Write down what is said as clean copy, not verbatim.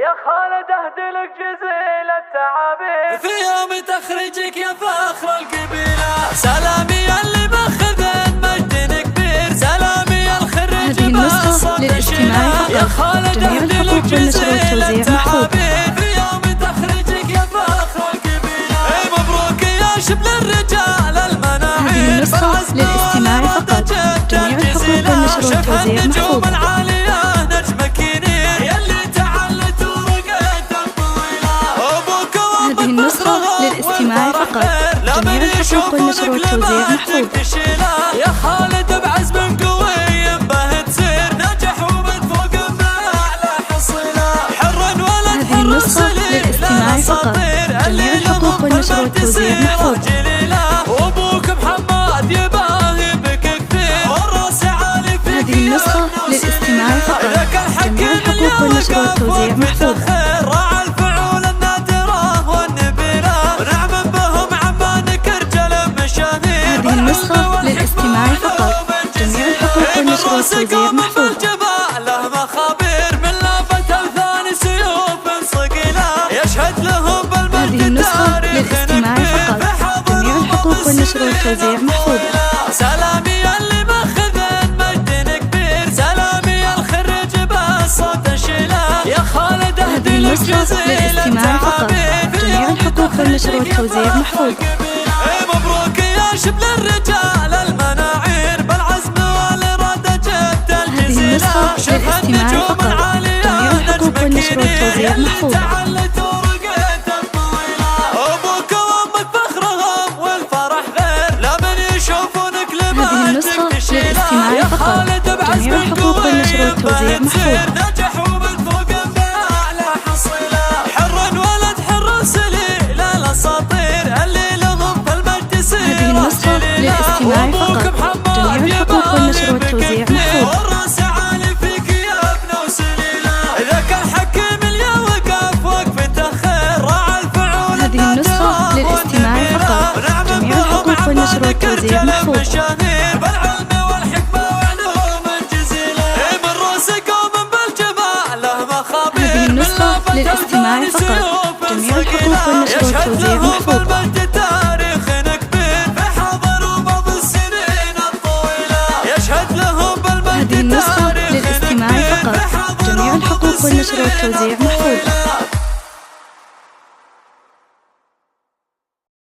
يا خالد اهدلك جزيل التعابير في يوم تخرجك يا فخر القبيلة. سلامي اللي ماخذ مجد كبير، سلامي الخريج النسخة للاستماع يا خالد اهدلك جزيل التعابير. في يوم تخرجك يا فخر القبيلة. مبروك يا شبل الرجال المناعير. هذه النسخة للاستماع فقط. جميع الحقوق والنشر والتوزيع محفوظة. هذه النسخة للاستماع فقط. جميع الحقوق والنشر والتوزيع محفوظة. يا خالد بعزم قوي به تصير ناجح ومن فوق بأعلى حصيلة. حرا ولا هذه النسخة للاستماع فقط. جميع الحقوق والنشر والتوزيع محفوظة. وابوك محمد يباهي بك كثير والراس عالي فيك. هذه النسخة للاستماع فقط. جميع الحقوق والنشر والتوزيع محفوظة. هذه النسخة للاستماع فقط. جميع الحقوق والنشر والتوزيع محفوظة. له مخابر من لافة أوثان سيوف صقيلة يشهد لهم بالمجد. هذه النسخة للاستماع فقط. جميع الحقوق والنشر والتوزيع محفوظة. سلامي اللي ماخذ مجد كبير، سلامي الخريج بالصوت الشيلة. يا خالد هذه النسخة للاستماع فقط. جميع الحقوق والنشر والتوزيع محفوظة. مبروك يا شبل الرجال المناعير بالعزم والإرادة جبت الجزيلة. هذه النسخة للاستماع فقط. جميع الحقوق والنشر والتوزيع محفوظة. أبوك وأمك فخرهم والفرح غير لا من يشوفونك لما هذه النسخة للاستماع فقط. جميع الحقوق والنشر والتوزيع محفوظة. نجح ومن فوق بأعلى حصيلة. حرا ولد حر سليل الأساطير اللي لهم في المجد سيرة. هذه النسخة للاستماع فقط. جميع الحقوق والنشر والتوزيع محفوظة. والراس عالي فيك يا ابن وسليلة. ذاك الحكيم اللي وقف وقفته خير راعى الفعول. هذه النسخة للاستماع فقط. جميع الحقوق والنشر والتوزيع محفوظة. بالعلم والحكمة وعلوم جزيلة. من روس قوم بالجمال له مخابر. هذه النسخة للاستماع فقط. جميع الحقوق والنشر والتوزيع محفوظة. هذه النسخة للاستماع فقط. جميع الحقوق والنشر والتوزيع محفوظة.